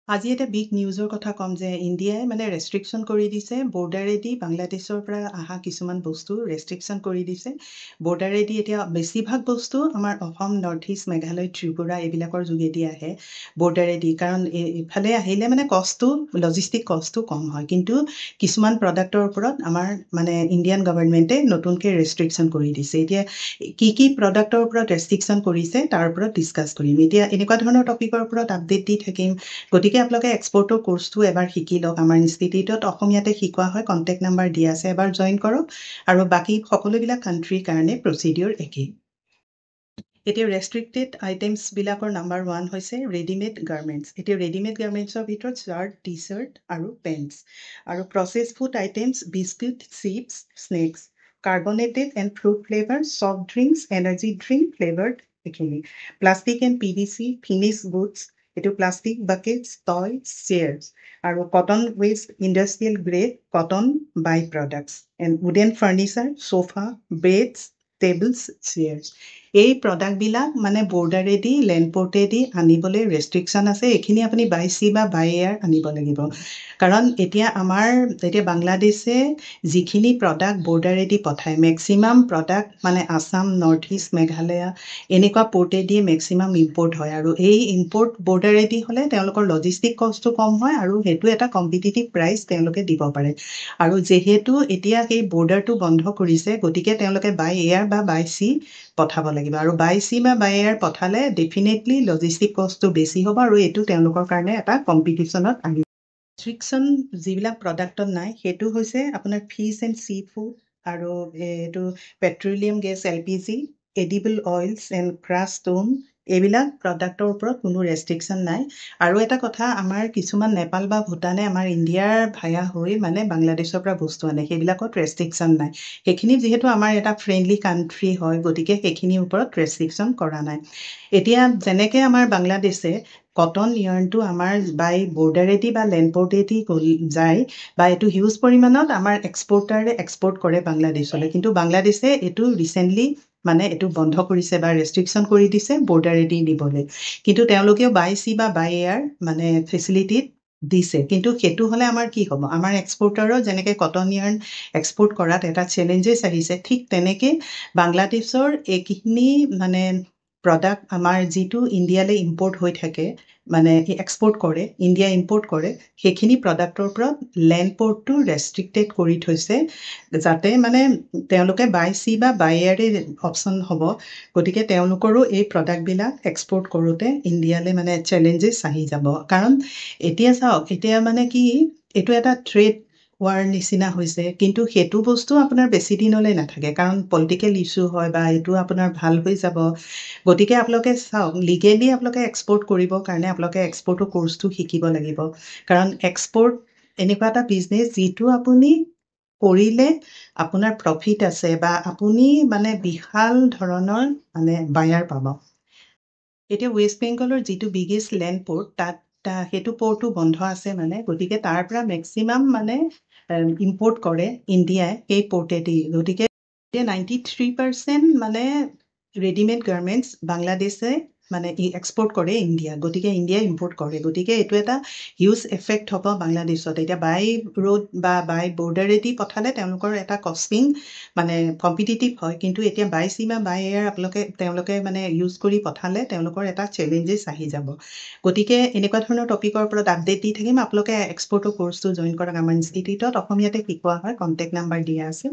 আজি এটা বিগ নিউজৰ কথা ক'ম যে ইণ্ডিয়াই মানে ৰেষ্ট্ৰিকশ্যন কৰি দিছে বৰ্ডাৰেদি বাংলাদেশৰ পৰা অহা কিছুমান বস্তু ৰেষ্ট্ৰিকশ্যন কৰি দিছে বৰ্ডাৰেদি এতিয়া বেছিভাগ বস্তু আমাৰ অসম নৰ্থ ইষ্ট মেঘালয় ত্ৰিপুৰা এইবিলাকৰ যোগেদি আহে বৰ্ডাৰেদি কাৰণ ইফালে আহিলে মানে কষ্টটো লজিষ্টিক কষ্টটো কম হয় কিন্তু কিছুমান প্ৰডাক্টৰ ওপৰত আমাৰ মানে ইণ্ডিয়ান গভৰ্ণমেণ্টে নতুনকৈ ৰেষ্ট্ৰিকশ্যন কৰি দিছে এতিয়া কি প্ৰডাক্টৰ ওপৰত ৰেষ্ট্ৰিকশ্যন কৰিছে তাৰ ওপৰত ডিছকাছ কৰিম এতিয়া এনেকুৱা ধৰণৰ টপিকৰ ওপৰত আপডেট দি থাকিম গতিকে আপোনালোকে এক্সপৰ্টৰ কোৰ্চটো এবাৰ শিকি লওক আমাৰ ইনষ্টিটিউটত অসমীয়াতে শিকোৱা হয় কণ্টেক্ট নাম্বাৰ দিয়া আছে এবাৰ জইন কৰক আৰু বাকী সকলোবিলাক কাণ্ট্ৰিৰ কাৰণে প্ৰচিডিউৰ একেই এতিয়া ৰেষ্ট্ৰিক্টেড আইটেমছবিলাকৰ নাম্বাৰ 1 হৈছে ৰেডিমেড গাৰ্মেণ্টছ এতিয়া ৰেডিমেড গাৰ্মেণ্টছৰ ভিতৰত শ্বাৰ্ট টি চাৰ্ট আৰু পেণ্টছ আৰু process food items biscuit chips snacks carbonated and fruit flavour soft drinks energy drink flavoured এইখিনি plastic and PVC finish goods এইটো প্লাষ্টিক বাকেটছ টয় চেয়াৰ্ছ আৰু cotton waste industrial grade cotton by products and wooden furniture sofa beds tables chairs এই প্ৰডাক্টবিলাক মানে বৰ্ডাৰেদি লেণ্ডপৰ্টেদি আনিবলৈ restriction আছে এইখিনি আপুনি বাই চি বা বাই এয়াৰ আনিব লাগিব কাৰণ এতিয়া আমাৰ এতিয়া বাংলাদেশে যিখিনি প্ৰডাক্ট বৰ্ডাৰেদি পঠায় মেক্সিমাম প্ৰডাক্ট মানে আছাম নৰ্থ ইষ্ট মেঘালয়া এনেকুৱা পৰ্টেদি মেক্সিমাম ইম্পৰ্ট হয় আৰু এই ইম্পৰ্ট বৰ্ডাৰেদি হ'লে তেওঁলোকৰ লজিষ্টিক কষ্টটো কম হয় আৰু সেইটো এটা কম্পিটিটিভ প্ৰাইচ তেওঁলোকে দিব পাৰে আৰু যিহেতু এতিয়া সেই বৰ্ডাৰটো বন্ধ কৰিছে গতিকে তেওঁলোকে বাই এয়াৰ বা বাই চি পঠাব লাগিব আৰু বাই চি বা বাই এয়াৰ পঠালে ডেফিনেটলি লজিষ্টিক কষ্টটো বেছি হ'ব আৰু এইটো তেওঁলোকৰ কাৰণে এটা কম্পিটিশ্যনত আহিব ৰেষ্ট্ৰিকশ্যন যিবিলাক প্ৰডাক্টত নাই সেইটো হৈছে আপোনাৰ ফিছ এণ্ড চি ফুড আৰু এইটো petroleum gas LPG edible oils and crush stone এইবিলাক প্ৰডাক্টৰ ওপৰত কোনো ৰেষ্ট্ৰিকশ্যন নাই আৰু এটা কথা আমাৰ কিছুমান নেপাল বা ভূটানে আমাৰ ইণ্ডিয়াৰ ভায়া হৈ মানে বাংলাদেশৰ পৰা বস্তু আনে সেইবিলাকত ৰেষ্ট্ৰিকশ্যন নাই সেইখিনি যিহেতু আমাৰ এটা ফ্ৰেণ্ডলি কাণ্ট্ৰি হয় গতিকে সেইখিনিৰ ওপৰত ৰেষ্ট্ৰিকশ্যন কৰা নাই এতিয়া যেনেকৈ আমাৰ বাংলাদেশে কটন ইয়াৰ্ণটো আমাৰ বাই বৰ্ডাৰেদি বা লেণ্ডপৰ্টেদি যায় বা এইটো হিউজ পৰিমাণত আমাৰ এক্সপৰ্টাৰে এক্সপৰ্ট কৰে বাংলাদেশলৈ কিন্তু বাংলাদেশে এইটো ৰিচেণ্টলি মানে এইটো বন্ধ কৰিছে বা ৰেষ্ট্ৰিকশ্যন কৰি দিছে বৰ্ডাৰেদি নিবলৈ কিন্তু তেওঁলোকেও বাই চি বা বাই এয়াৰ মানে ফেচিলিটিত দিছে কিন্তু সেইটো হ'লে আমাৰ কি হ'ব আমাৰ এক্সপৰ্টাৰো যেনেকৈ কটন ইয়াৰ্ণ এক্সপৰ্ট কৰাত এটা চেলেঞ্জেছ আহিছে ঠিক তেনেকৈ বাংলাদেশৰ এইখিনি মানে প্ৰডাক্ট আমাৰ যিটো ইণ্ডিয়ালৈ ইম্পৰ্ট হৈ থাকে মানে এক্সপৰ্ট কৰে ইণ্ডিয়া ইম্পৰ্ট কৰে সেইখিনি প্ৰডাক্টৰ ওপৰত লেণ্ডপৰ্টটো ৰেষ্ট্ৰিক্টেড কৰি থৈছে যাতে মানে তেওঁলোকে বাই চি বা বাই এয়াৰে অপশ্যন হ'ব গতিকে তেওঁলোকৰো এই প্ৰডাক্টবিলাক এক্সপৰ্ট কৰোঁতে ইণ্ডিয়ালৈ মানে চেলেঞ্জেছ আহি যাব কাৰণ এতিয়া চাওক এতিয়া মানে কি এইটো এটা ট্ৰেড ৱাৰ নিচিনা হৈছে কিন্তু সেইটো বস্তু আপোনাৰ বেছি দিনলৈ নাথাকে কাৰণ পলিটিকেল ইছ্যু হয় বা এইটো আপোনাৰ ভাল হৈ যাব গতিকে আপোনালোকে চাওক লিগেলি আপোনালোকে এক্সপৰ্ট কৰিবৰ কাৰণে আপোনালোকে এক্সপৰ্টৰ কোৰ্চটো শিকিব লাগিব কাৰণ এক্সপৰ্ট এনেকুৱা এটা বিজনেছ যিটো আপুনি কৰিলে আপোনাৰ প্ৰফিট আছে বা আপুনি মানে বিশাল ধৰণৰ মানে বায়াৰ পাব এতিয়া ৱেষ্ট বেংগলৰ যিটো বিগেষ্ট লেণ্ড পৰ্ট তাত সেইটো পৰ্টো বন্ধ আছে মানে গতিকে তাৰ পৰা মেক্সিমাম মানে ইম্পৰ্ট কৰে ইণ্ডিয়াই সেই পৰ্টেদি গতিকে এতিয়া 93% মানে ৰেডিমেড গাৰ্মেণ্টছ বাংলাদেশে মানে এক্সপৰ্ট কৰে ইণ্ডিয়া গতিকে ইণ্ডিয়াই ইম্পৰ্ট কৰে গতিকে এইটো এটা হিউজ এফেক্ট হ'ব বাংলাদেশত এতিয়া বাই ৰোড বা বাই বৰ্ডাৰেদি পঠালে তেওঁলোকৰ এটা কষ্টিং মানে কম্পিটিটিভ হয় কিন্তু এতিয়া বাই চি বা বাই এয়াৰ তেওঁলোকে মানে ইউজ কৰি পঠালে তেওঁলোকৰ এটা চেলেঞ্জেছ আহি যাব গতিকে এনেকুৱা ধৰণৰ টপিকৰ ওপৰত আপডেট দি থাকিম আপোনালোকে এক্সপৰ্টৰ কোৰ্চটো জইন কৰক আমাৰ ইনষ্টিটিউটত অসমীয়াতে শিকোৱা হয় কণ্টেক্ট নাম্বাৰ দিয়া আছে